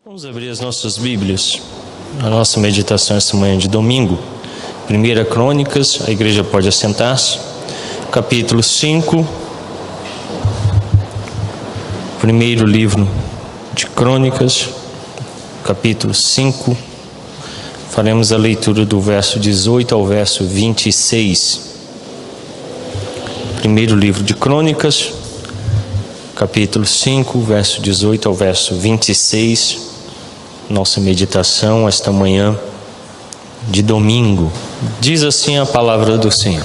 Vamos abrir as nossas Bíblias, a nossa meditação esta manhã de domingo. 1 Crônicas, a igreja pode assentar-se, capítulo 5, primeiro livro de Crônicas, capítulo 5, faremos a leitura do verso 18 ao verso 26. Primeiro livro de Crônicas, capítulo 5, verso 18 ao verso 26. Nossa meditação esta manhã de domingo. Diz assim a palavra do Senhor: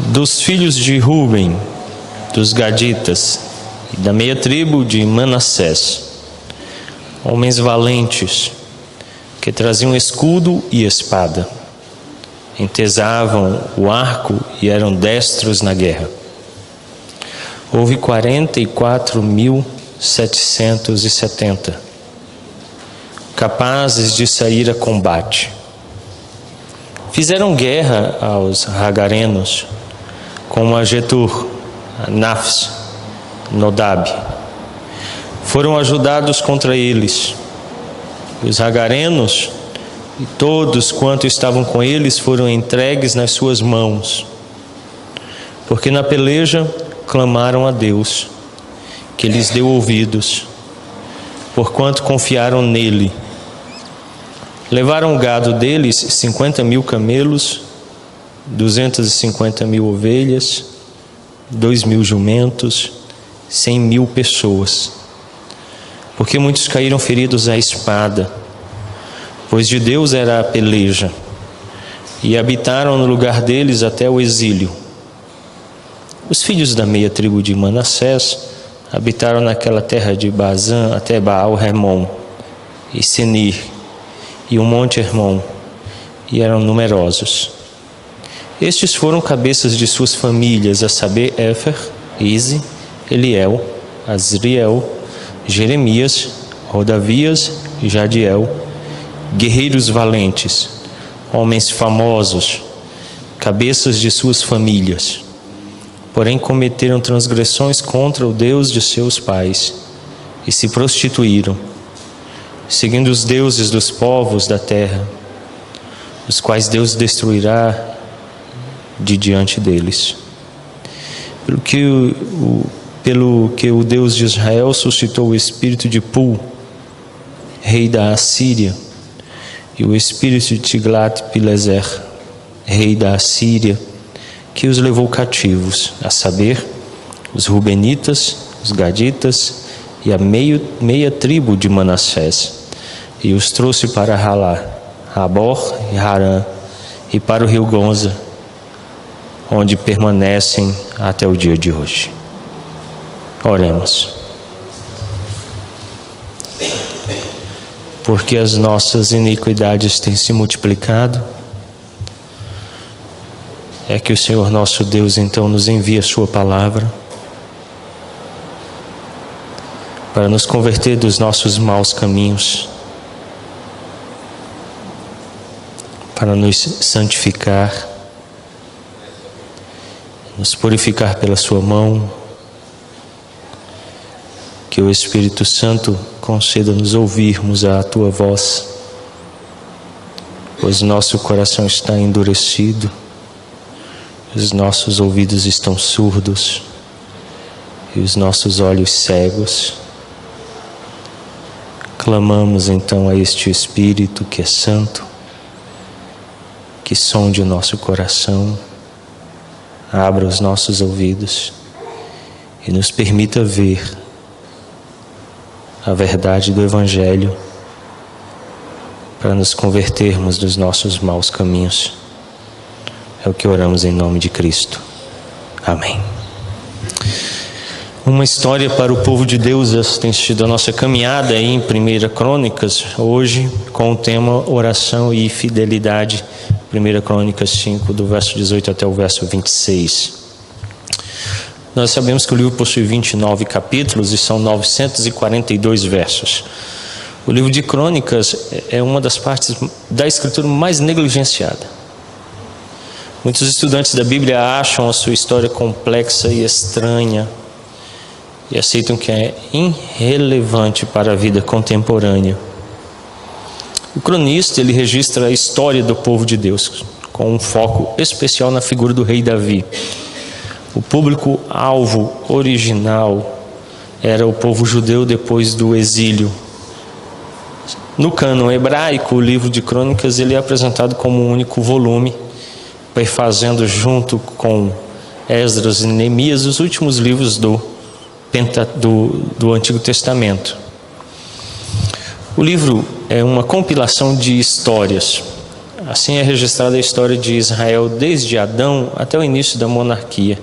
dos filhos de Ruben, dos Gaditas e da meia tribo de Manassés, homens valentes que traziam escudo e espada, entesavam o arco e eram destros na guerra. Houve 44.770 capazes de sair a combate. Fizeram guerra aos Hagarenos, como a Getur, a Nafs, Nodab. Foram ajudados contra eles. Os Hagarenos e todos quanto estavam com eles foram entregues nas suas mãos, porque na peleja clamaram a Deus, que lhes deu ouvidos, porquanto confiaram nele. Levaram o gado deles 50.000 camelos, 250.000 ovelhas, 2.000 jumentos, 100.000 pessoas, porque muitos caíram feridos à espada, pois de Deus era a peleja, e habitaram no lugar deles até o exílio. Os filhos da meia tribo de Manassés habitaram naquela terra de Bazã até Baal-Hermon e Senir e o monte Hermon, e eram numerosos. Estes foram cabeças de suas famílias, a saber, Éfer, Ize, Eliel, Azriel, Jeremias, Rodavias e Jadiel, guerreiros valentes, homens famosos, cabeças de suas famílias. Porém cometeram transgressões contra o Deus de seus pais e se prostituíram, seguindo os deuses dos povos da terra, os quais Deus destruirá de diante deles. Pelo que o Deus de Israel suscitou o espírito de Pul, rei da Assíria, e o espírito de Tiglat-Pileser, rei da Assíria, que os levou cativos, a saber, os Rubenitas, os Gaditas e a meia tribo de Manassés, e os trouxe para Halá, Rabor e Harã, e para o rio Gonza, onde permanecem até o dia de hoje. Oremos. Porque as nossas iniquidades têm se multiplicado, é que o Senhor nosso Deus então nos envia a sua palavra para nos converter dos nossos maus caminhos, para nos santificar, nos purificar pela sua mão. Que o Espírito Santo conceda-nos ouvirmos a tua voz, pois nosso coração está endurecido, os nossos ouvidos estão surdos e os nossos olhos cegos. Clamamos então a este Espírito que é santo, que sonde o nosso coração, abra os nossos ouvidos e nos permita ver a verdade do Evangelho, para nos convertermos dos nossos maus caminhos. É o que oramos em nome de Cristo. Amém. Uma história para o povo de Deus. Essa tem sido a nossa caminhada aí em 1 Crônicas, hoje com o tema oração e fidelidade. 1 Crônicas 5, do verso 18 até o verso 26. Nós sabemos que o livro possui 29 capítulos e são 942 versos. O livro de Crônicas é uma das partes da Escritura mais negligenciada. Muitos estudantes da Bíblia acham a sua história complexa e estranha, e aceitam que é irrelevante para a vida contemporânea. O cronista, ele registra a história do povo de Deus, com um foco especial na figura do rei Davi. O público-alvo original era o povo judeu depois do exílio. No cânon hebraico, o livro de Crônicas ele é apresentado como um único volume, perfazendo junto com Esdras e Neemias os últimos livros do Antigo Testamento. O livro é uma compilação de histórias. Assim é registrada a história de Israel desde Adão até o início da monarquia.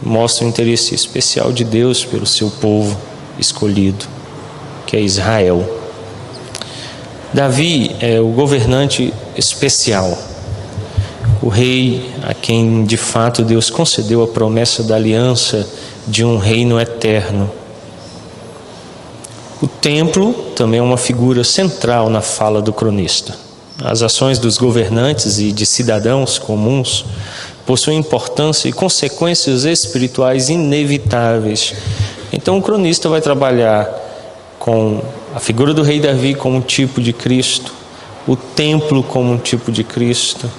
Mostra o interesse especial de Deus pelo seu povo escolhido, que é Israel. Davi é o governante especial, o rei a quem de fato Deus concedeu a promessa da aliança de um reino eterno. O templo também é uma figura central na fala do cronista. As ações dos governantes e de cidadãos comuns possuem importância e consequências espirituais inevitáveis. Então o cronista vai trabalhar com a figura do rei Davi como um tipo de Cristo, o templo como um tipo de Cristo,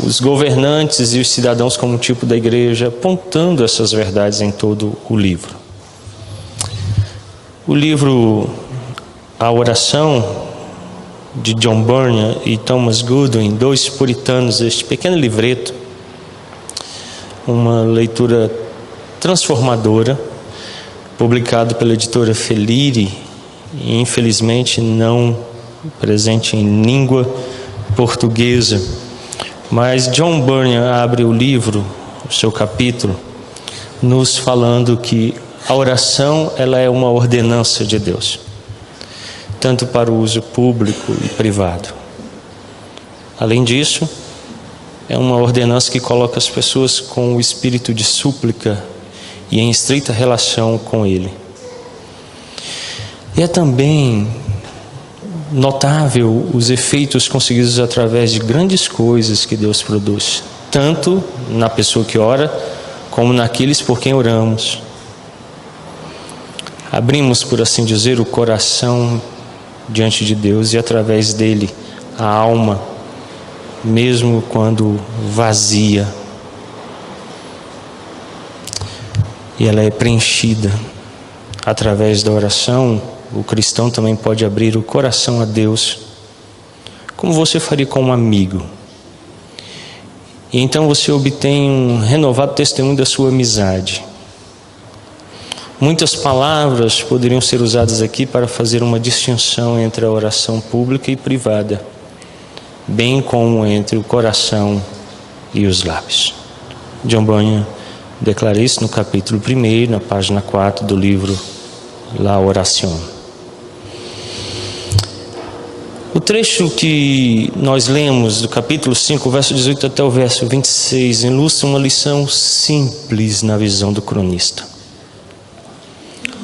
os governantes e os cidadãos como um tipo da igreja, apontando essas verdades em todo o livro. O livro A Oração, de John Bunyan e Thomas Goodwin, dois puritanos, este pequeno livreto, uma leitura transformadora, publicado pela editora Felire, e infelizmente não presente em língua portuguesa. Mas John Bunyan abre o livro, o seu capítulo, nos falando que a oração ela é uma ordenança de Deus, tanto para o uso público e privado. Além disso, é uma ordenança que coloca as pessoas com o espírito de súplica e em estreita relação com Ele. E é também notável os efeitos conseguidos através de grandes coisas que Deus produz, tanto na pessoa que ora, como naqueles por quem oramos. Abrimos, por assim dizer, o coração diante de Deus e através dele a alma, mesmo quando vazia, e ela é preenchida. Através da oração, o cristão também pode abrir o coração a Deus, como você faria com um amigo. E então você obtém um renovado testemunho da sua amizade. Muitas palavras poderiam ser usadas aqui para fazer uma distinção entre a oração pública e privada, bem como entre o coração e os lábios. John Bunyan declara isso no capítulo 1, na página 4 do livro La Oración. O trecho que nós lemos do capítulo 5, verso 18 até o verso 26, ilustra uma lição simples na visão do cronista,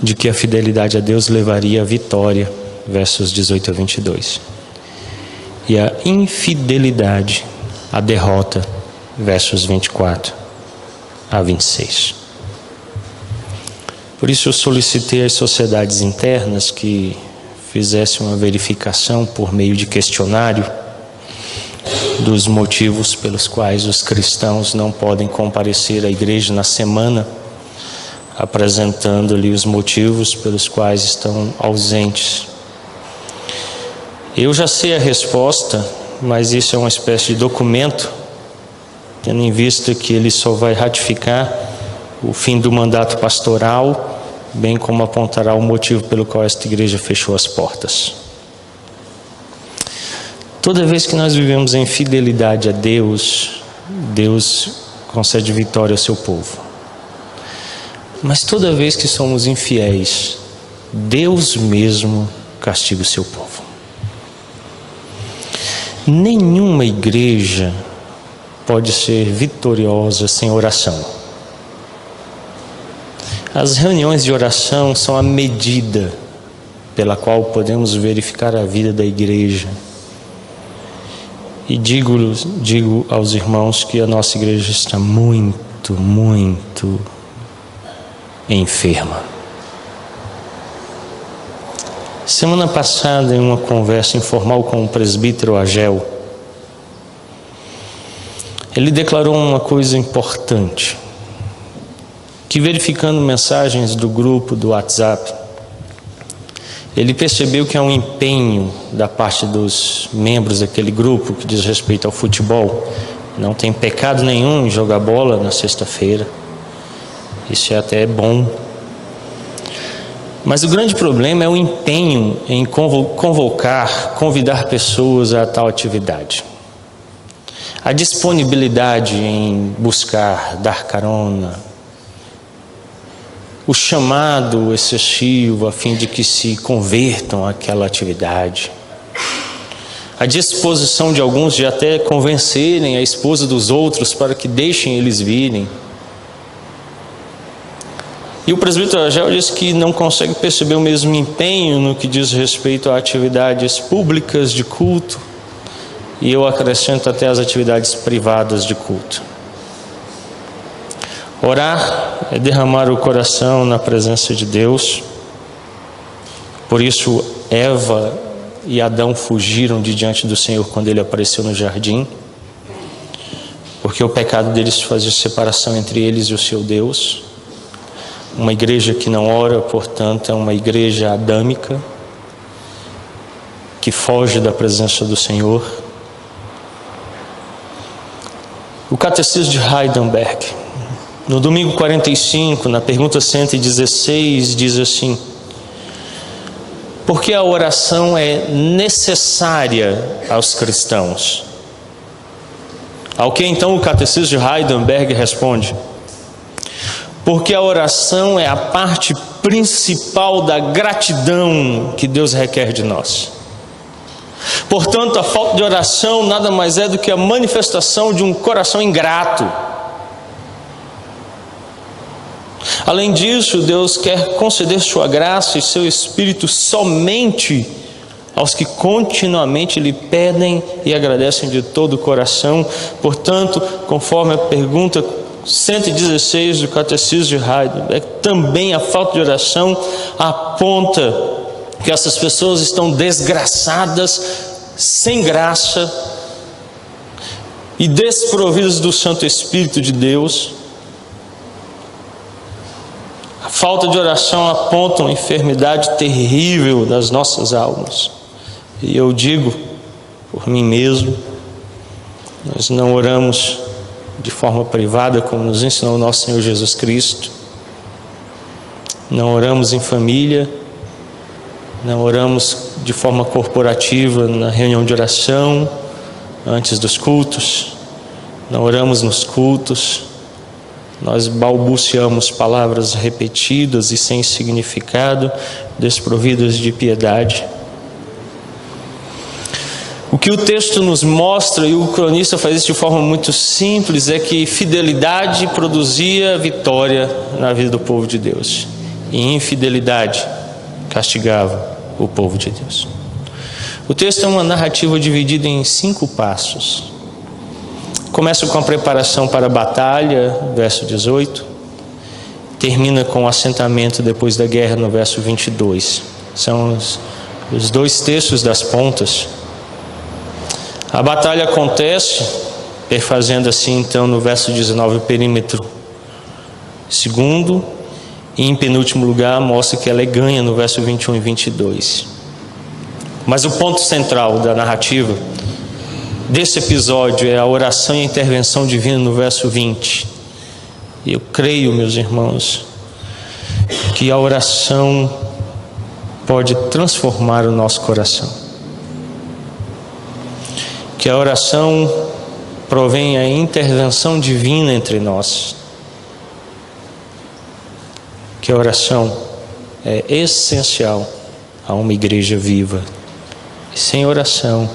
de que a fidelidade a Deus levaria à vitória, versos 18 a 22, e a infidelidade à derrota, versos 24 a 26. Por isso eu solicitei às sociedades internas que fizessem uma verificação por meio de questionário dos motivos pelos quais os cristãos não podem comparecer à igreja na semana, apresentando ali os motivos pelos quais estão ausentes. Eu já sei a resposta, mas isso é uma espécie de documento, tendo em vista que ele só vai ratificar o fim do mandato pastoral, bem como apontará o motivo pelo qual esta igreja fechou as portas. Toda vez que nós vivemos em fidelidade a Deus, Deus concede vitória ao seu povo. Mas toda vez que somos infiéis, Deus mesmo castiga o seu povo. Nenhuma igreja pode ser vitoriosa sem oração. As reuniões de oração são a medida pela qual podemos verificar a vida da igreja. E digo aos irmãos que a nossa igreja está muito enferma. Semana passada, em uma conversa informal com o presbítero Agel, ele declarou uma coisa importante, que verificando mensagens do grupo do WhatsApp, ele percebeu que há um empenho da parte dos membros daquele grupo que diz respeito ao futebol. Não tem pecado nenhum em jogar bola na sexta-feira, isso é até bom. Mas o grande problema é o empenho em convidar pessoas a tal atividade. A disponibilidade em buscar, dar carona, o chamado excessivo a fim de que se convertam àquela atividade, a disposição de alguns de até convencerem a esposa dos outros para que deixem eles virem. E o presbítero Agel disse que não consegue perceber o mesmo empenho no que diz respeito a atividades públicas de culto, e eu acrescento até as atividades privadas de culto. Orar é derramar o coração na presença de Deus. Por isso Eva e Adão fugiram de diante do Senhor quando ele apareceu no jardim, porque o pecado deles fazia separação entre eles e o seu Deus. Uma igreja que não ora, portanto, é uma igreja adâmica, que foge da presença do Senhor. O Catecismo de Heidelberg, no domingo 45, na pergunta 116, diz assim: por que a oração é necessária aos cristãos? Ao que então o Catecismo de Heidelberg responde: porque a oração é a parte principal da gratidão que Deus requer de nós. Portanto, a falta de oração nada mais é do que a manifestação de um coração ingrato. Além disso, Deus quer conceder sua graça e seu Espírito somente aos que continuamente lhe pedem e agradecem de todo o coração. Portanto, conforme a pergunta 116 do Catecismo de Heidelberg, também a falta de oração aponta que essas pessoas estão desgraçadas, sem graça e desprovidas do Santo Espírito de Deus. A falta de oração aponta uma enfermidade terrível das nossas almas. E eu digo por mim mesmo, nós não oramos de forma privada, como nos ensinou o nosso Senhor Jesus Cristo. Não oramos em família, não oramos de forma corporativa na reunião de oração, antes dos cultos, não oramos nos cultos, nós balbuciamos palavras repetidas e sem significado, desprovidas de piedade. O que o texto nos mostra, e o cronista faz isso de forma muito simples, é que fidelidade produzia vitória na vida do povo de Deus, e infidelidade castigava o povo de Deus. O texto é uma narrativa dividida em 5 passos. Começa com a preparação para a batalha, verso 18, termina com o assentamento depois da guerra, no verso 22. São os 2 terços das pontas. A batalha acontece, perfazendo assim então no verso 19 o perímetro segundo, e em penúltimo lugar mostra que ela é ganha no verso 21 e 22. Mas o ponto central da narrativa desse episódio é a oração e a intervenção divina no verso 20. E eu creio, meus irmãos, que a oração pode transformar o nosso coração. Que a oração provém a intervenção divina entre nós. Que a oração é essencial a uma igreja viva. E sem oração,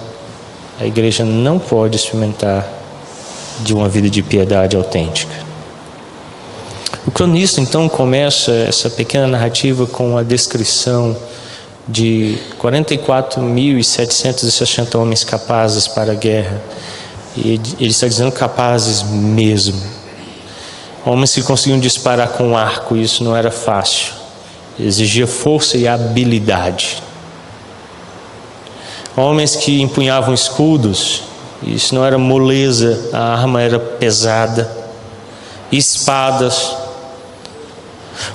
a igreja não pode experimentar de uma vida de piedade autêntica. O cronista então começa essa pequena narrativa com a descrição de 44.760 homens capazes para a guerra. E ele está dizendo capazes mesmo. Homens que conseguiam disparar com arco, isso não era fácil. Exigia força e habilidade. homens que empunhavam escudos. Isso não era moleza, a arma era pesada. Espadas.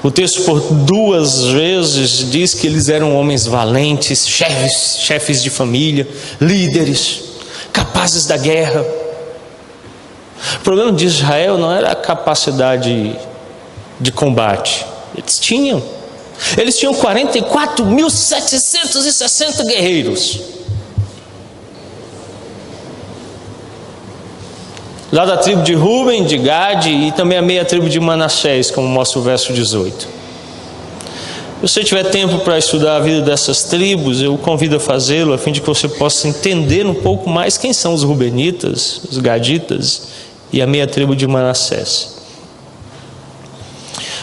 O texto por 2 vezes diz que eles eram homens valentes, chefes de família, líderes, capazes da guerra. O problema de Israel não era a capacidade de combate. Eles tinham 44.760 guerreiros. Lá da tribo de Ruben, de Gade e também a meia tribo de Manassés, como mostra o verso 18. Se você tiver tempo para estudar a vida dessas tribos, eu convido a fazê-lo, a fim de que você possa entender um pouco mais quem são os Rubenitas, os Gaditas e a meia tribo de Manassés.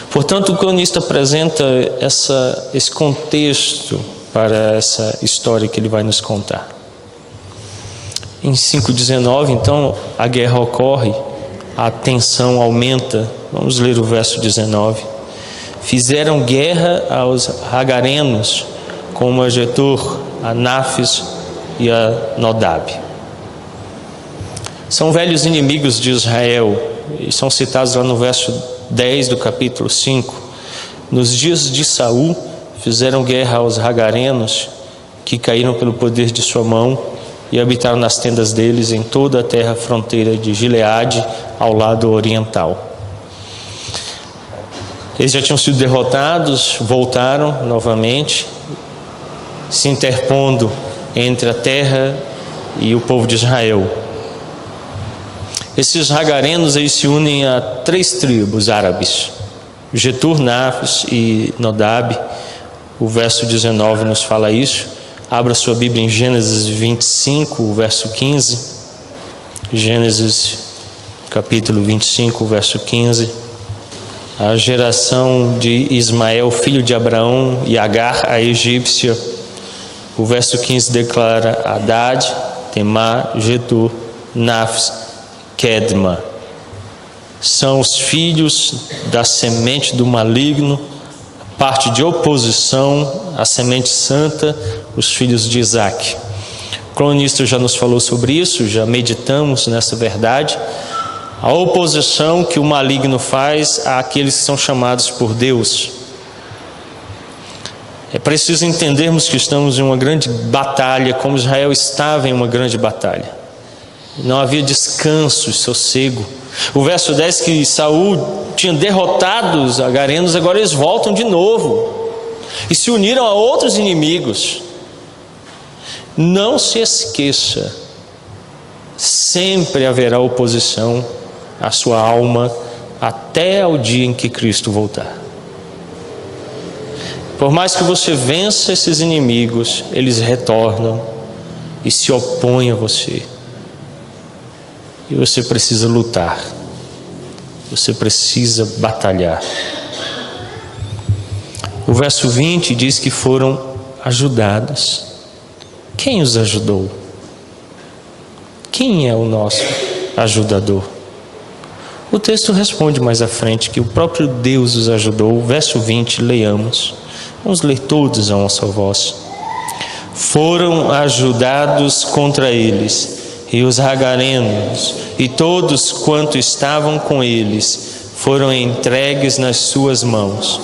Portanto, o cronista apresenta esse contexto para essa história que ele vai nos contar. Em 5,19, então, a guerra ocorre, a tensão aumenta. Vamos ler o verso 19. Fizeram guerra aos Hagarenos, como a Jetur, a Naphes e a Nodab. São velhos inimigos de Israel, e são citados lá no verso 10 do capítulo 5. Nos dias de Saul, fizeram guerra aos Hagarenos, que caíram pelo poder de sua mão, e habitaram nas tendas deles em toda a terra fronteira de Gileade, ao lado oriental. Eles já tinham sido derrotados, voltaram novamente, se interpondo entre a terra e o povo de Israel. Esses Hagarenos, eles se unem a 3 tribos árabes, Jetur, Naphes e Nodab. O verso 19 nos fala isso. Abra sua Bíblia em Gênesis 25, verso 15. Gênesis capítulo 25, verso 15. A geração de Ismael, filho de Abraão, e Agar, a egípcia. O verso 15 declara Hadad, Temá, Jetur, Naphes, Quedma. São os filhos da semente do maligno, parte de oposição à semente santa, os filhos de Isaac. O cronista já nos falou sobre isso, já meditamos nessa verdade. A oposição que o maligno faz àqueles que são chamados por Deus. É preciso entendermos que estamos em uma grande batalha, como Israel estava em uma grande batalha. Não havia descanso, sossego. O verso 10 que Saul tinha derrotado os Hagarenos, agora eles voltam de novo e se uniram a outros inimigos. Não se esqueça, sempre haverá oposição à sua alma até ao dia em que Cristo voltar. Por mais que você vença esses inimigos, eles retornam e se opõem a você. E você precisa lutar. Você precisa batalhar. O verso 20 diz que foram ajudados. Quem os ajudou? Quem é o nosso ajudador? O texto responde mais à frente que o próprio Deus os ajudou. O verso 20, leiamos. Vamos ler todos a uma só voz. Foram ajudados contra eles, e os Hagarenos, e todos quanto estavam com eles, foram entregues nas suas mãos,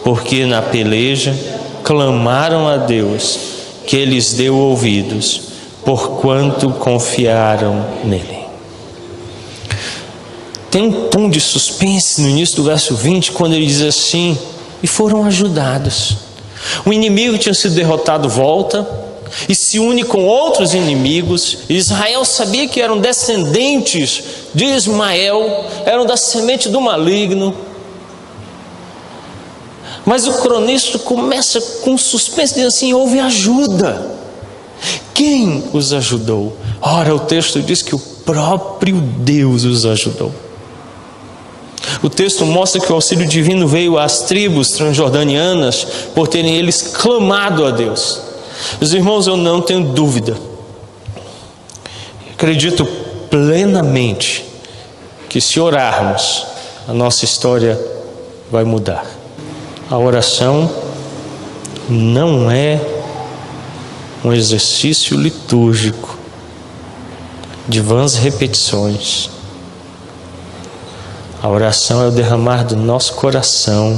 porque na peleja clamaram a Deus, que lhes deu ouvidos, porquanto confiaram nele. Tem um tom de suspense no início do verso 20, quando ele diz assim, e foram ajudados. O inimigo tinha sido derrotado, volta, e se une com outros inimigos. Israel sabia que eram descendentes de Ismael, eram da semente do maligno. Mas o cronista começa com suspense, diz assim, houve ajuda. Quem os ajudou? Ora, o texto diz que o próprio Deus os ajudou. O texto mostra que o auxílio divino veio às tribos transjordanianas por terem eles clamado a Deus. Meus irmãos, eu não tenho dúvida, acredito plenamente que se orarmos, a nossa história vai mudar. A oração não é um exercício litúrgico de vãs repetições. A oração é o derramar do nosso coração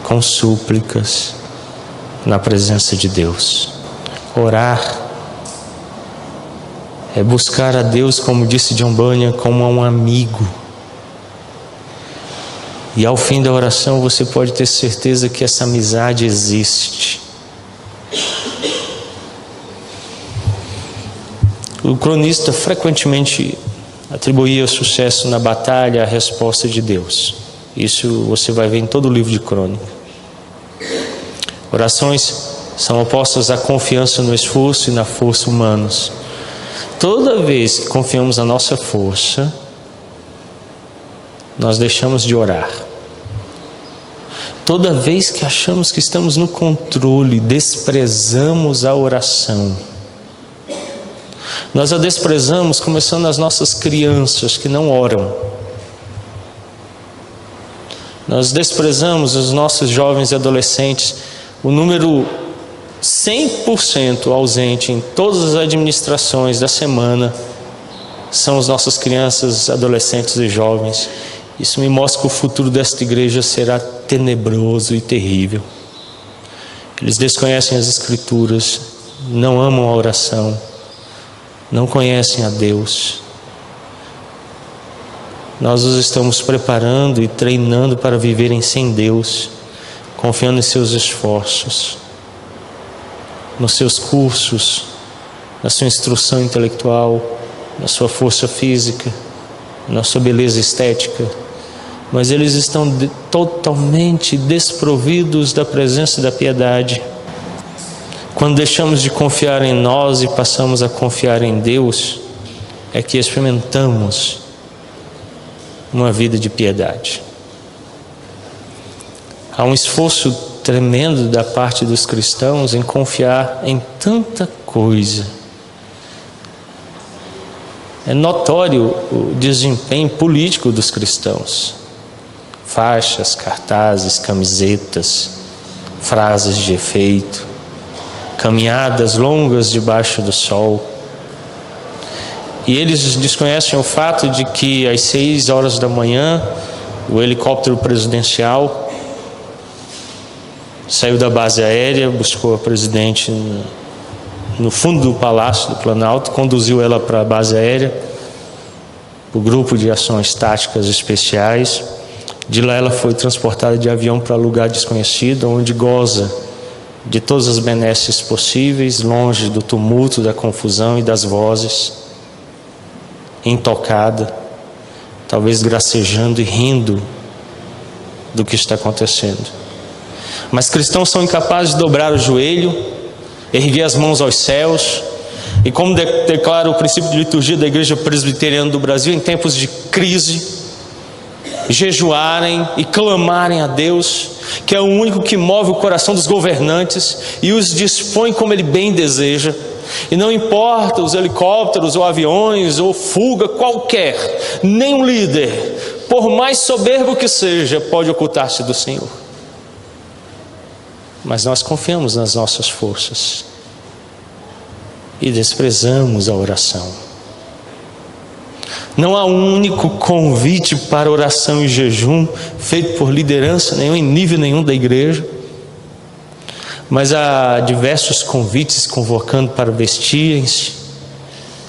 com súplicas na presença de Deus. Orar é buscar a Deus, como disse John Bunyan, como a um amigo. E ao fim da oração você pode ter certeza que essa amizade existe. O cronista frequentemente atribuía sucesso na batalha à resposta de Deus. Isso você vai ver em todo o livro de Crônica. Orações são opostas à confiança no esforço e na força humanos. Toda vez que confiamos na nossa força, nós deixamos de orar. Toda vez que achamos que estamos no controle, desprezamos a oração. Nós a desprezamos começando nas nossas crianças que não oram. Nós desprezamos os nossos jovens e adolescentes. O número 100% ausente em todas as administrações da semana são as nossas crianças, adolescentes e jovens. Isso me mostra que o futuro desta igreja será tenebroso e terrível. Eles desconhecem as Escrituras, não amam a oração, não conhecem a Deus. Nós os estamos preparando e treinando para viverem sem Deus, confiando em seus esforços, nos seus cursos, na sua instrução intelectual, na sua força física, na sua beleza estética. Mas eles estão totalmente desprovidos da presença e da piedade. Quando deixamos de confiar em nós e passamos a confiar em Deus, é que experimentamos uma vida de piedade. Há um esforço tremendo da parte dos cristãos em confiar em tanta coisa. É notório o desempenho político dos cristãos. Faixas, cartazes, camisetas, frases de efeito, caminhadas longas debaixo do sol. E eles desconhecem o fato de que às 6 horas da manhã o helicóptero presidencial saiu da base aérea, buscou a presidente no fundo do Palácio do Planalto, conduziu ela para a base aérea, o grupo de ações táticas especiais. De lá ela foi transportada de avião para lugar desconhecido, onde goza de todas as benesses possíveis, longe do tumulto, da confusão e das vozes, intocada, talvez gracejando e rindo do que está acontecendo. Mas cristãos são incapazes de dobrar o joelho, erguer as mãos aos céus, e como declara o princípio de liturgia da Igreja Presbiteriana do Brasil, em tempos de crise, jejuarem e clamarem a Deus, que é o único que move o coração dos governantes e os dispõe como Ele bem deseja. E não importa os helicópteros ou aviões ou fuga qualquer, nenhum líder, por mais soberbo que seja, pode ocultar-se do Senhor. Mas nós confiamos nas nossas forças e desprezamos a oração. Não há um único convite para oração e jejum feito por liderança nenhum, em nível nenhum da igreja, mas há diversos convites convocando para vestirem-se,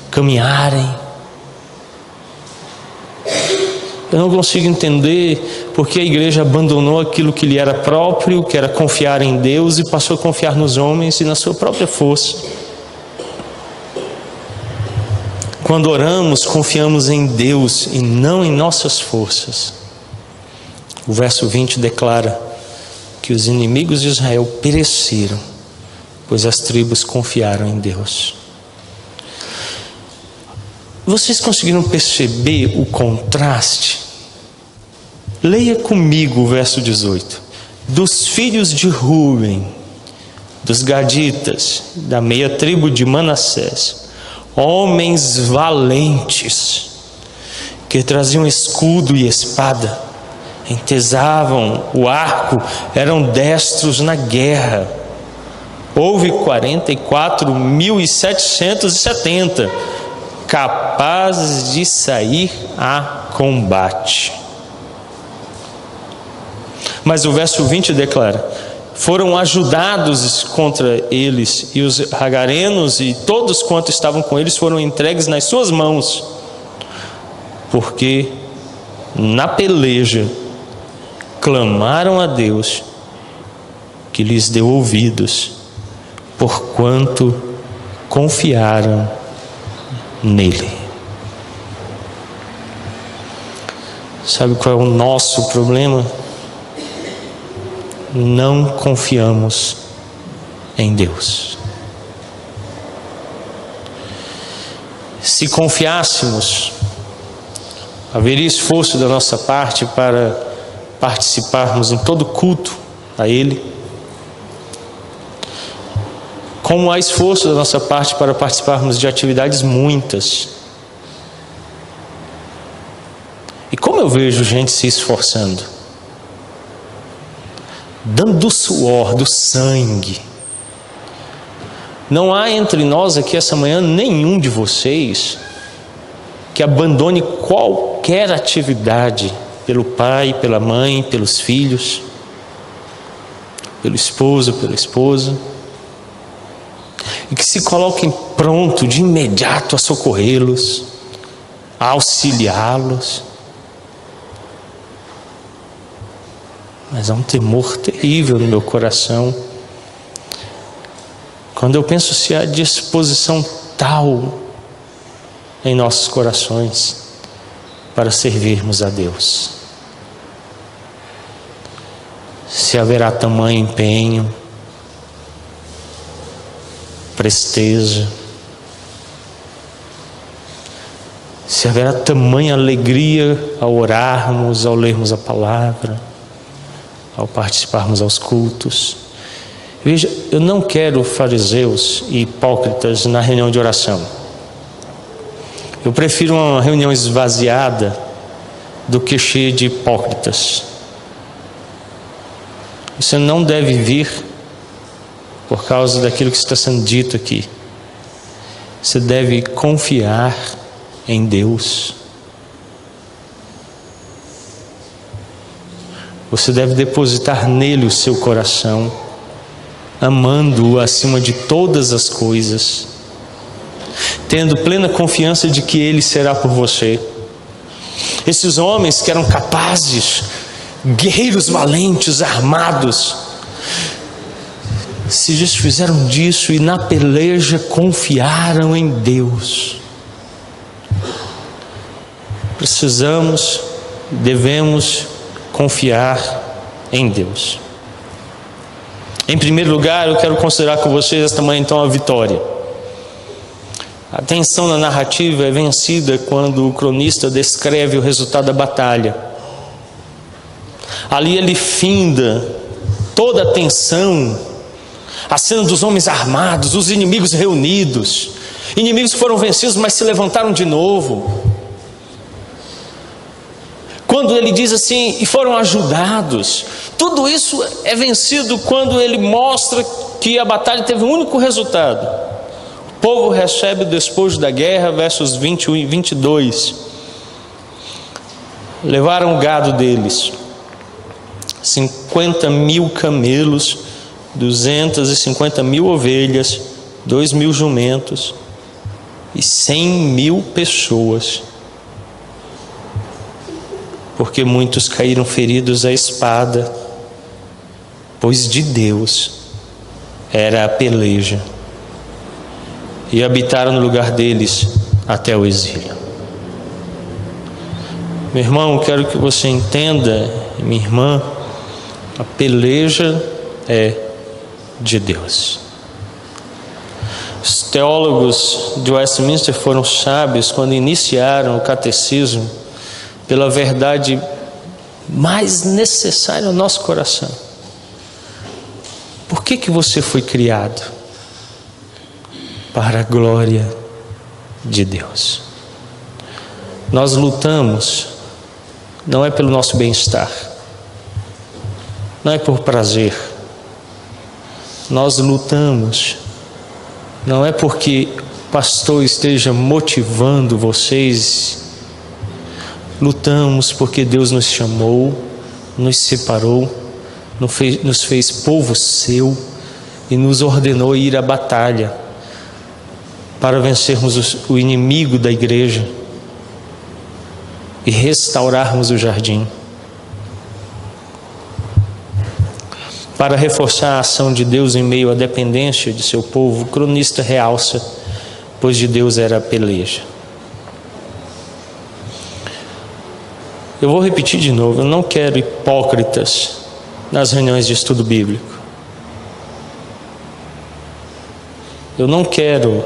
caminharem. Eu não consigo entender porque a igreja abandonou aquilo que lhe era próprio, que era confiar em Deus, e passou a confiar nos homens e na sua própria força. Quando oramos, confiamos em Deus e não em nossas forças. O verso 20 declara que os inimigos de Israel pereceram, pois as tribos confiaram em Deus. Vocês conseguiram perceber o contraste? Leia comigo o verso 18. Dos filhos de Ruben, dos gaditas, da meia tribo de Manassés, homens valentes, que traziam escudo e espada, entesavam o arco, eram destros na guerra. houve 44.770 capazes de sair a combate. Mas o verso 20 declara: foram ajudados contra eles, e os hagarenos e todos quantos estavam com eles foram entregues nas suas mãos, porque na peleja clamaram a Deus, que lhes deu ouvidos, porquanto confiaram nele. Sabe qual é o nosso problema? Não confiamos em Deus. Se confiássemos, haveria esforço da nossa parte para participarmos em todo culto a Ele, como há esforço da nossa parte para participarmos de atividades muitas. E como eu vejo gente se esforçando, dando do suor, do sangue. Não há entre nós aqui essa manhã nenhum de vocês que abandone qualquer atividade pelo pai, pela mãe, pelos filhos, pelo esposo, pela esposa, e que se coloquem pronto de imediato a socorrê-los, a auxiliá-los. Mas há um temor terrível no meu coração quando eu penso se há disposição tal em nossos corações para servirmos a Deus. Se haverá tamanho empenho, presteza, se haverá tamanha alegria ao orarmos, ao lermos a palavra, ao participarmos aos cultos. Veja, eu não quero fariseus e hipócritas na reunião de oração. Eu prefiro uma reunião esvaziada do que cheia de hipócritas. Você não deve vir por causa daquilo que está sendo dito aqui. Você deve confiar em Deus. Você deve depositar nele o seu coração, amando-o acima de todas as coisas, tendo plena confiança de que ele será por você. Esses homens que eram capazes, guerreiros valentes, armados, se desfizeram disso e na peleja confiaram em Deus. Precisamos, devemos confiar em Deus. Em primeiro lugar, eu quero considerar com vocês esta manhã então a vitória. A tensão na narrativa é vencida quando o cronista descreve o resultado da batalha. Ali ele finda toda a tensão, a cena dos homens armados, os inimigos reunidos, inimigos que foram vencidos, mas se levantaram de novo. Quando ele diz assim, e foram ajudados, tudo isso é vencido quando ele mostra que a batalha teve um único resultado. O povo recebe o despojo da guerra, versos 21 e 22. Levaram o gado deles, 50.000 camelos, 250.000 ovelhas, 2.000 jumentos e 100.000 pessoas. Porque muitos caíram feridos à espada, pois de Deus era a peleja, e habitaram no lugar deles até o exílio. Meu irmão, quero que você entenda, minha irmã, a peleja é de Deus. Os teólogos de Westminster foram sábios quando iniciaram o catecismo pela verdade mais necessária ao nosso coração. Por que você foi criado? Para a glória de Deus. Nós lutamos, não é pelo nosso bem-estar, não é por prazer, Nós lutamos, não é porque o pastor esteja motivando vocês, lutamos porque Deus nos chamou, nos separou, nos fez povo seu e nos ordenou ir à batalha para vencermos o inimigo da igreja e restaurarmos o jardim. Para reforçar a ação de Deus em meio à dependência de seu povo, o cronista realça, pois de Deus era a peleja. Eu vou repetir de novo, eu não quero hipócritas nas reuniões de estudo bíblico. Eu não quero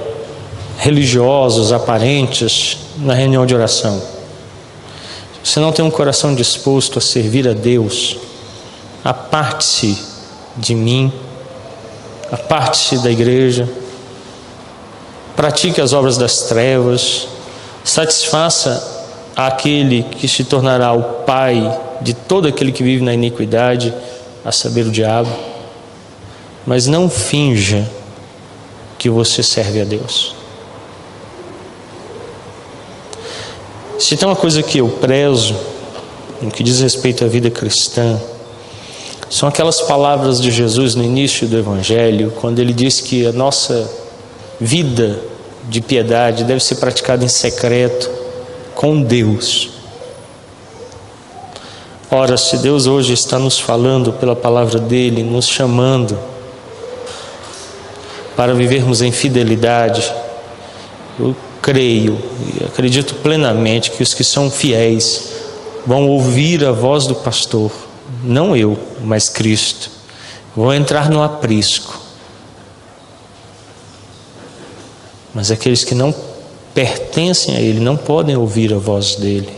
religiosos aparentes na reunião de oração. Se você não tem um coração disposto a servir a Deus, aparte-se de mim, aparte-se da igreja, pratique as obras das trevas, satisfaça aquele que se tornará o pai de todo aquele que vive na iniquidade, a saber, o diabo, mas não finja que você serve a Deus. Se tem uma coisa que eu prezo no que diz respeito à vida cristã, são aquelas palavras de Jesus no início do Evangelho, quando ele diz que a nossa vida de piedade deve ser praticada em secreto com Deus. Ora, se Deus hoje está nos falando pela palavra dele, nos chamando para vivermos em fidelidade, eu creio e acredito plenamente que os que são fiéis vão ouvir a voz do pastor, não eu, mas Cristo. Vão entrar no aprisco. Mas aqueles que não pertencem a Ele não podem ouvir a voz dele,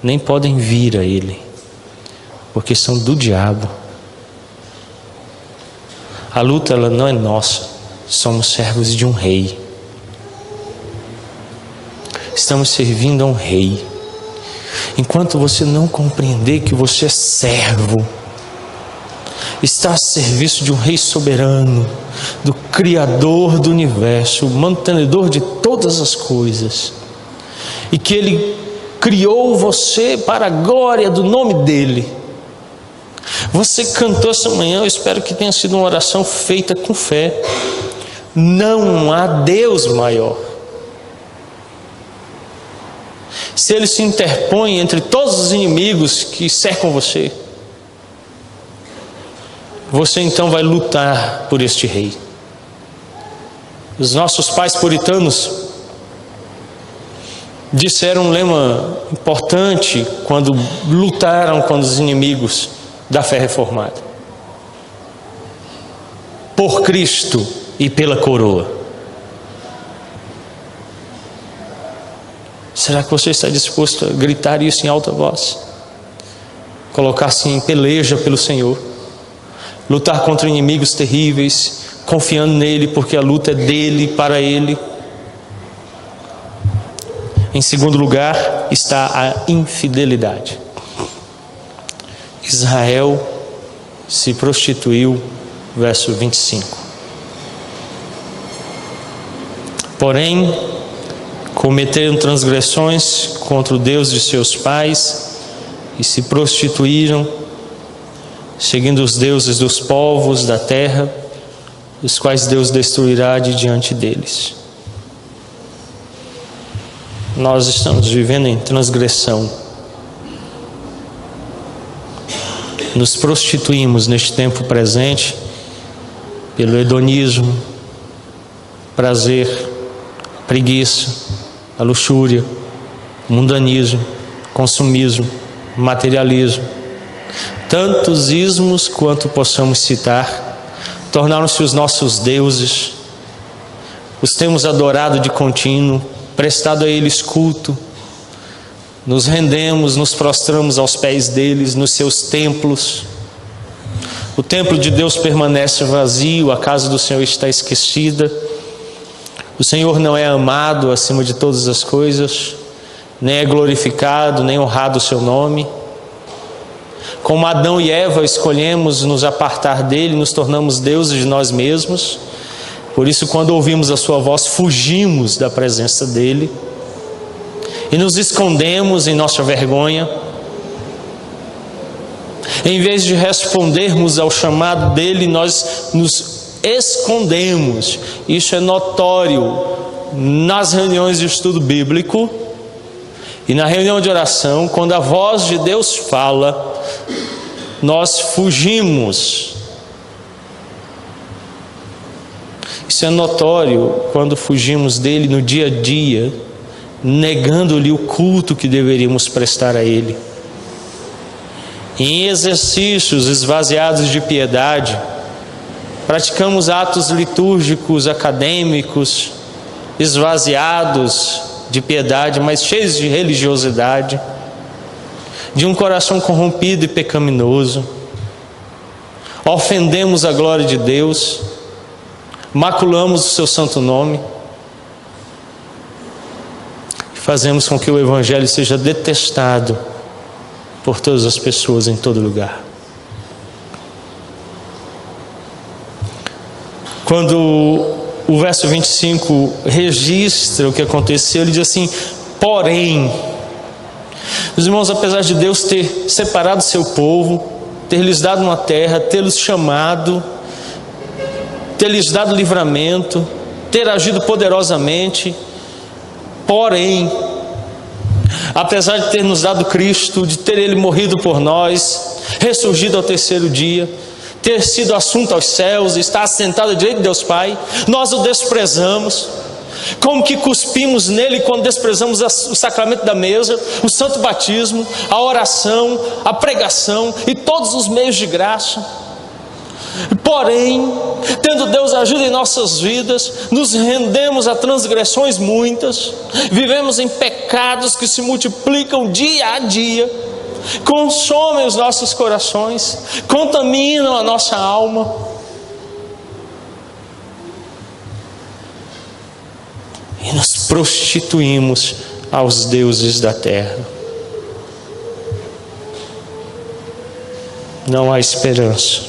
nem podem vir a Ele, porque são do diabo. A luta, ela não é nossa, somos servos de um rei. Estamos servindo a um rei. Enquanto você não compreender que você é servo, está a serviço de um rei soberano, do Criador do universo, o mantenedor de todas as coisas, e que Ele criou você para a glória do nome dEle. Você cantou essa manhã, eu espero que tenha sido uma oração feita com fé. Não há Deus maior. Se Ele se interpõe entre todos os inimigos que cercam você, você então vai lutar por este rei. Os nossos pais puritanos disseram um lema importante quando lutaram contra os inimigos da fé reformada: por Cristo e pela coroa. Será que você está disposto a gritar isso em alta voz? Colocar-se em peleja pelo Senhor, lutar contra inimigos terríveis, confiando nele, porque a luta é dele, para ele. Em segundo lugar está a infidelidade. Israel se prostituiu, verso 25. Porém, cometeram transgressões contra o Deus de seus pais e se prostituíram, seguindo os deuses dos povos da terra, os quais Deus destruirá de diante deles. Nós estamos vivendo em transgressão. Nos prostituímos neste tempo presente pelo hedonismo, prazer, preguiça, a luxúria, mundanismo, consumismo, materialismo. Tantos ismos quanto possamos citar tornaram-se os nossos deuses. Os temos adorado de contínuo, prestado a eles culto, nos rendemos, nos prostramos aos pés deles, nos seus templos. O templo de Deus permanece vazio, a casa do Senhor está esquecida. O Senhor não é amado acima de todas as coisas, nem é glorificado, nem honrado o seu nome. Como Adão e Eva escolhemos nos apartar dele, nos tornamos deuses de nós mesmos. Por isso, quando ouvimos a sua voz, fugimos da presença dele e nos escondemos em nossa vergonha. Em vez de respondermos ao chamado dele, nós nos escondemos. Isso é notório nas reuniões de estudo bíblico e na reunião de oração. Quando a voz de Deus fala, nós fugimos. Isso é notório quando fugimos dele no dia a dia, negando-lhe o culto que deveríamos prestar a ele. Em exercícios esvaziados de piedade, praticamos atos litúrgicos, acadêmicos, esvaziados de piedade, mas cheios de religiosidade, de um coração corrompido e pecaminoso. Ofendemos a glória de Deus, maculamos o seu santo nome, fazemos com que o Evangelho seja detestado por todas as pessoas em todo lugar. Quando o verso 25 registra o que aconteceu, ele diz assim: porém, os irmãos, apesar de Deus ter separado seu povo, ter lhes dado uma terra, ter-los chamado, ter lhes dado livramento, ter agido poderosamente, porém, apesar de ter nos dado Cristo, de ter Ele morrido por nós, ressurgido ao terceiro dia, ter sido assunto aos céus, estar assentado à direita de Deus Pai, nós o desprezamos. Como que cuspimos nele quando desprezamos o sacramento da mesa, o santo batismo, a oração, a pregação e todos os meios de graça. Porém, tendo Deus ajuda em nossas vidas, nos rendemos a transgressões muitas, vivemos em pecados que se multiplicam dia a dia, consomem os nossos corações, contaminam a nossa alma. E nos prostituímos aos deuses da terra. Não há esperança,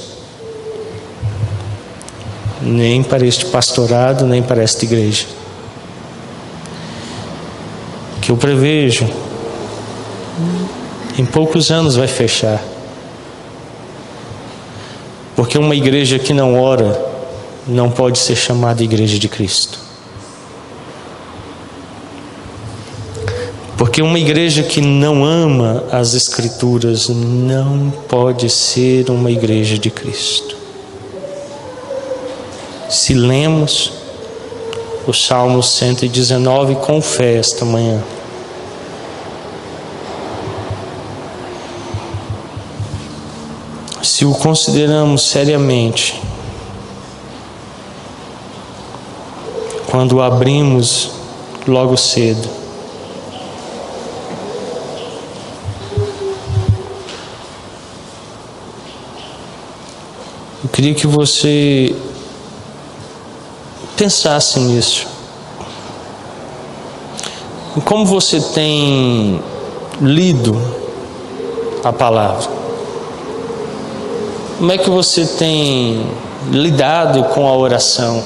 nem para este pastorado, nem para esta igreja. Que eu prevejo, em poucos anos vai fechar. Porque uma igreja que não ora, não pode ser chamada igreja de Cristo. Porque uma igreja que não ama as Escrituras não pode ser uma igreja de Cristo. Se lemos o Salmo 119 com fé esta manhã, se o consideramos seriamente, quando o abrimos logo cedo, eu queria que você pensasse nisso. E como você tem lido a palavra? Como é que você tem lidado com a oração?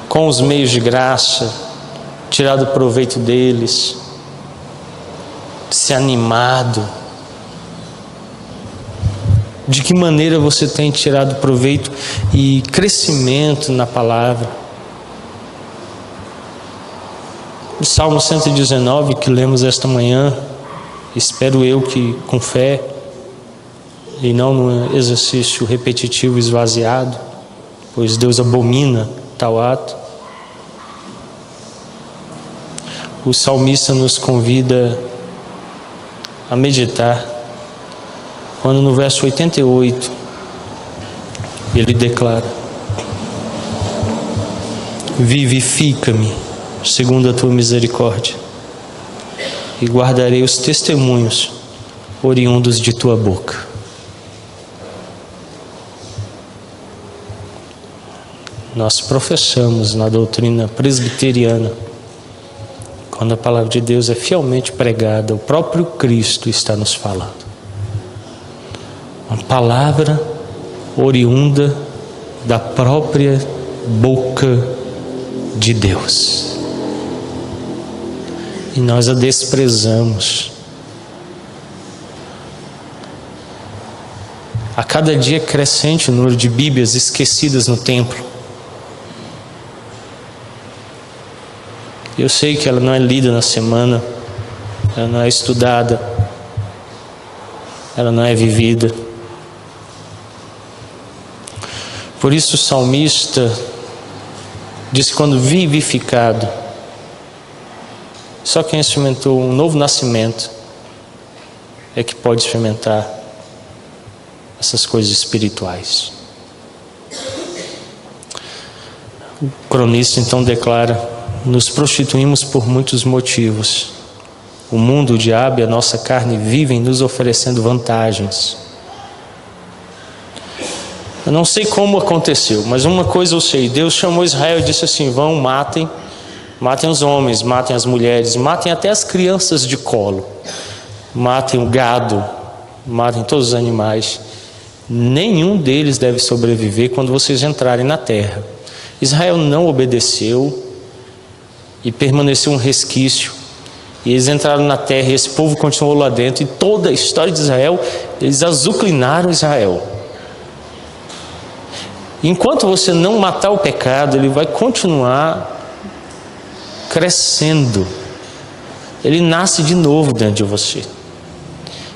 Com os meios de graça, tirado proveito deles, se animado? De que maneira você tem tirado proveito e crescimento na palavra? O Salmo 119 que lemos esta manhã, espero eu que com fé e não num exercício repetitivo esvaziado, pois Deus abomina tal ato. O salmista nos convida a meditar, quando no verso 88 ele declara: vivifica-me segundo a tua misericórdia, e guardarei os testemunhos oriundos de tua boca. Nós professamos na doutrina presbiteriana Quando a palavra de Deus é fielmente pregada, o próprio Cristo está nos falando. Uma palavra oriunda da própria boca de Deus. E nós a desprezamos. A cada dia crescente o número de Bíblias esquecidas no templo. Eu sei que ela não é lida na semana, ela não é estudada, ela não é vivida. Por isso o salmista diz que quando vivificado, só quem experimentou um novo nascimento é que pode experimentar essas coisas espirituais. O cronista então declara: nos prostituímos por muitos motivos. O mundo, o diabo e a nossa carne vivem nos oferecendo vantagens. Eu não sei como aconteceu, mas uma coisa eu sei: Deus chamou Israel e disse assim: vão, matem os homens, matem as mulheres, matem até as crianças de colo, matem o gado, matem todos os animais. Nenhum deles deve sobreviver quando vocês entrarem na terra. Israel não obedeceu e permaneceu um resquício, e eles entraram na terra e esse povo continuou lá dentro, e toda a história de Israel, eles azucrinaram Israel. Enquanto você não matar o pecado, ele vai continuar crescendo. Ele nasce de novo dentro de você,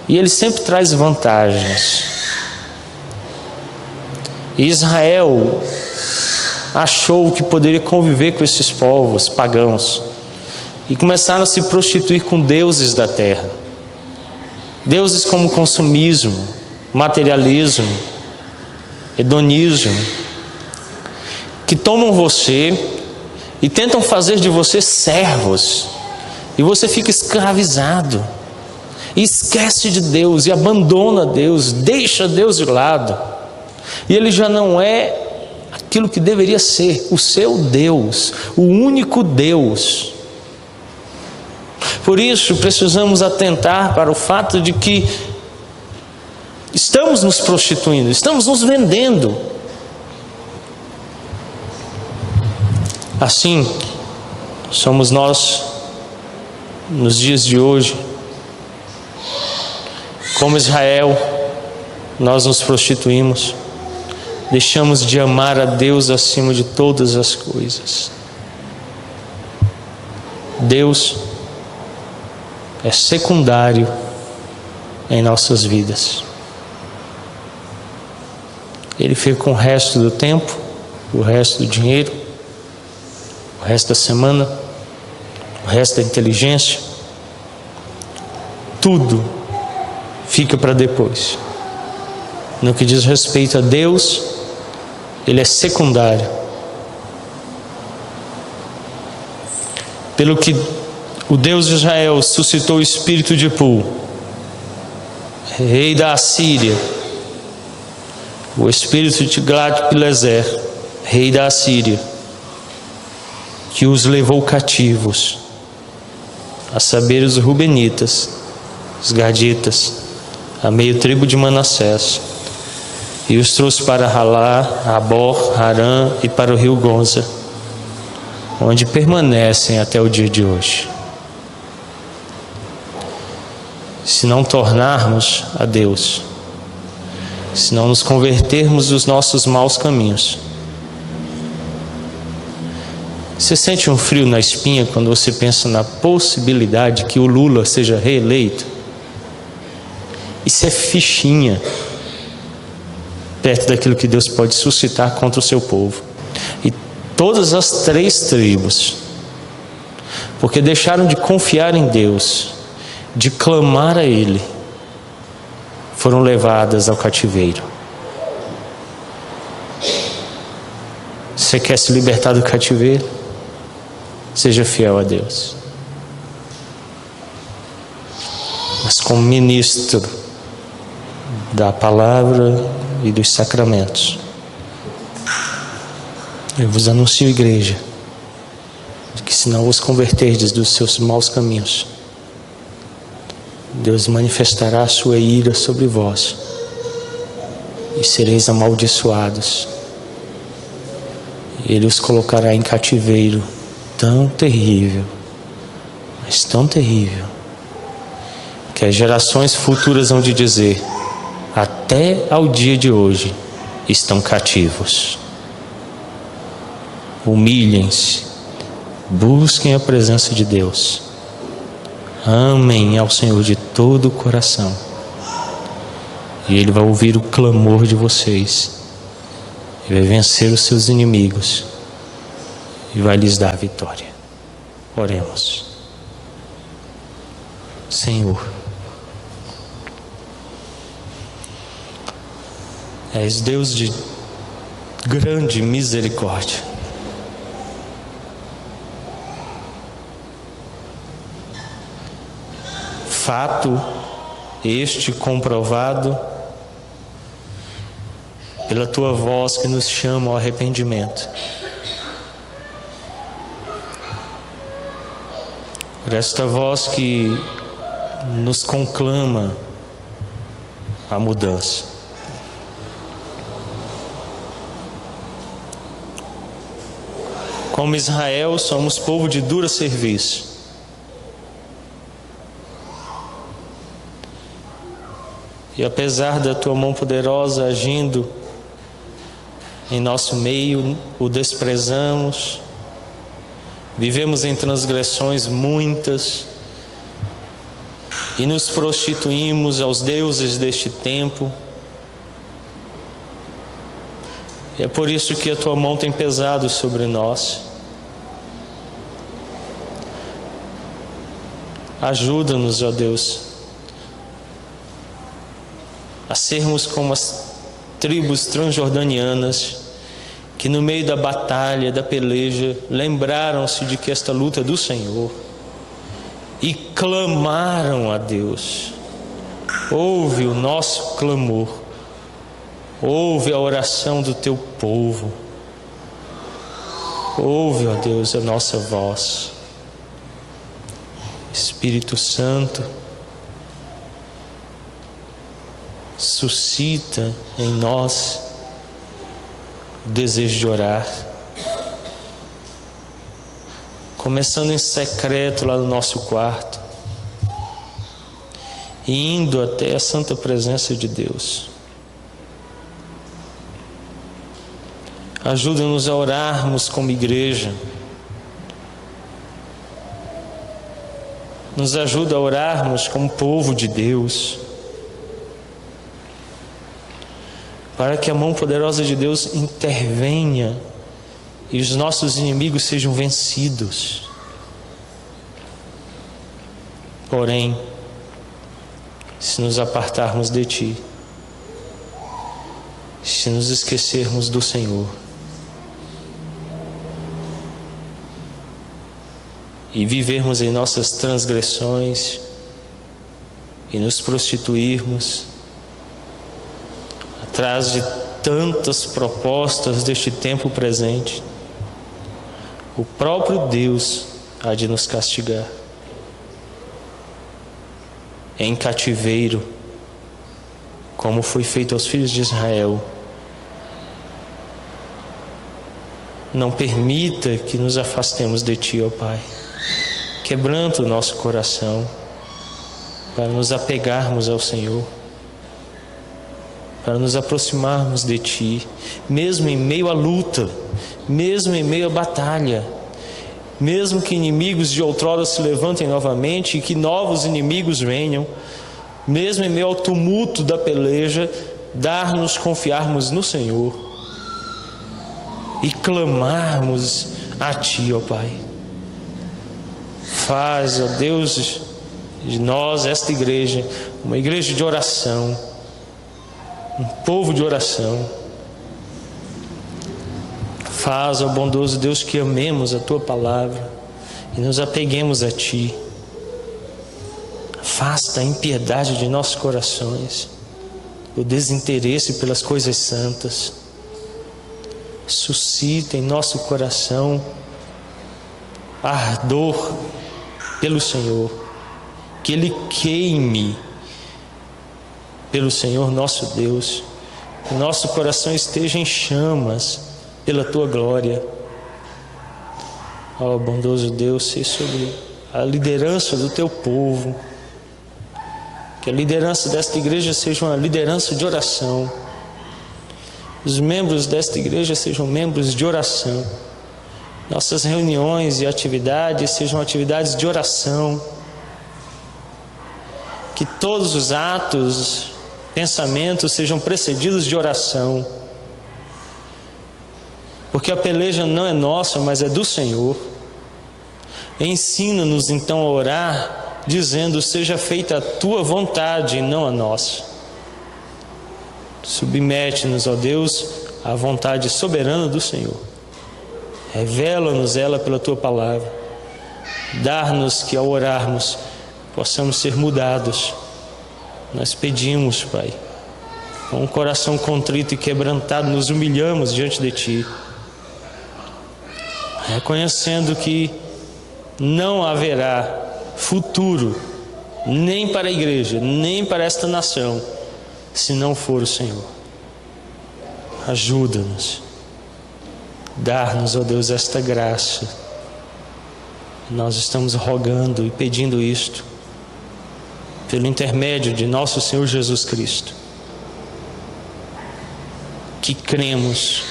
e ele sempre traz vantagens. E Israel achou que poderia conviver com esses povos pagãos e começaram a se prostituir com deuses da terra. Deuses como consumismo, materialismo, hedonismo, que tomam você e tentam fazer de você servos, e você fica escravizado e esquece de Deus e abandona Deus, deixa Deus de lado, e ele já não é aquilo que deveria ser, o seu Deus, o único Deus. Por isso precisamos atentar para o fato de que estamos nos prostituindo, estamos nos vendendo. Assim somos nós nos dias de hoje. Como Israel, nós nos prostituímos, deixamos de amar a Deus acima de todas as coisas. Deus é secundário em nossas vidas. Ele fica com o resto do tempo, o resto do dinheiro, o resto da semana, o resto da inteligência. Tudo fica para depois. No que diz respeito a Deus, ele é secundário. Pelo que o Deus de Israel suscitou o espírito de Pul, rei da Assíria, o espírito de Tiglat-Pileser, rei da Assíria, que os levou cativos, a saber, os Rubenitas, os Gaditas, a meio tribo de Manassés, e os trouxe para Halá, Abor, Harã e para o rio Gonza, onde permanecem até o dia de hoje. Se não tornarmos a Deus, se não nos convertermos dos nossos maus caminhos. Você sente um frio na espinha quando você pensa na possibilidade que o Lula seja reeleito? Isso é fichinha perto daquilo que Deus pode suscitar contra o seu povo. E todas as 3 tribos, porque deixaram de confiar em Deus, de clamar a Ele, foram levadas ao cativeiro. Você quer se libertar do cativeiro? Seja fiel a Deus. Mas como ministro da palavra e dos sacramentos, eu vos anuncio, igreja, de que se não vos converterdes dos seus maus caminhos, Deus manifestará a sua ira sobre vós e sereis amaldiçoados. Ele os colocará em cativeiro tão terrível, mas tão terrível, que as gerações futuras vão de dizer: até ao dia de hoje estão cativos. Humilhem-se, busquem a presença de Deus, amem ao Senhor de todo o coração, e Ele vai ouvir o clamor de vocês, e vai vencer os seus inimigos, e vai lhes dar a vitória. Oremos. Senhor, és Deus de grande misericórdia. Fato este comprovado pela tua voz que nos chama ao arrependimento. Por esta voz que nos conclama a mudança. Como Israel, somos povo de dura serviço. E apesar da tua mão poderosa agindo em nosso meio, o desprezamos, vivemos em transgressões muitas e nos prostituímos aos deuses deste tempo. E é por isso que a tua mão tem pesado sobre nós. Ajuda-nos, ó Deus, a sermos como as tribos transjordanianas, que no meio da batalha, da peleja, lembraram-se de que esta luta é do Senhor e clamaram a Deus. Ouve o nosso clamor, ouve a oração do teu povo, ouve, ó Deus, a nossa voz. Espírito Santo, suscita em nós o desejo de orar, começando em secreto lá no nosso quarto e indo até a santa presença de Deus. Ajuda-nos a orarmos como igreja, nos ajuda a orarmos como povo de Deus, para que a mão poderosa de Deus intervenha e os nossos inimigos sejam vencidos. Porém, se nos apartarmos de Ti, se nos esquecermos do Senhor e vivermos em nossas transgressões e nos prostituirmos atrás de tantas propostas deste tempo presente, o próprio Deus há de nos castigar em cativeiro, como foi feito aos filhos de Israel. Não permita que nos afastemos de Ti, ó Pai. Quebranta o nosso coração para nos apegarmos ao Senhor, para nos aproximarmos de Ti, mesmo em meio à luta, mesmo em meio à batalha, mesmo que inimigos de outrora se levantem novamente e que novos inimigos venham, mesmo em meio ao tumulto da peleja, dar-nos confiarmos no Senhor e clamarmos a Ti, ó Pai. Faz, ó Deus, de nós, esta igreja, uma igreja de oração, um povo de oração. Faz, ó bondoso Deus, que amemos a Tua palavra e nos apeguemos a Ti. Afasta a impiedade de nossos corações, o desinteresse pelas coisas santas. Suscita em nosso coração ardor pelo Senhor, que ele queime pelo Senhor nosso Deus, que nosso coração esteja em chamas pela tua glória. Ó bondoso Deus, sei sobre a liderança do teu povo, que a liderança desta igreja seja uma liderança de oração, os membros desta igreja sejam membros de oração, nossas reuniões e atividades sejam atividades de oração, que todos os atos, pensamentos sejam precedidos de oração, porque a peleja não é nossa, mas é do Senhor. Ensina-nos então a orar, dizendo: seja feita a tua vontade e não a nossa. Submete-nos, ó Deus, à vontade soberana do Senhor. Revela-nos ela pela tua palavra. Dá-nos que ao orarmos possamos ser mudados. Nós pedimos, Pai, com um coração contrito e quebrantado, nos humilhamos diante de Ti, reconhecendo que não haverá futuro nem para a igreja, nem para esta nação, se não for o Senhor. Ajuda-nos, dá-nos, ó Deus, esta graça. Nós estamos rogando e pedindo isto pelo intermédio de nosso Senhor Jesus Cristo, que cremos,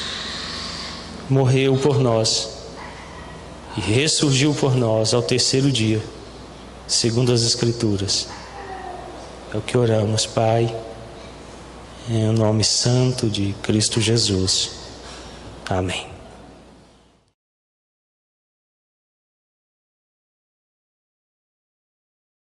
morreu por nós e ressurgiu por nós ao terceiro dia, segundo as Escrituras. É o que oramos, Pai, em nome santo de Cristo Jesus. Amém.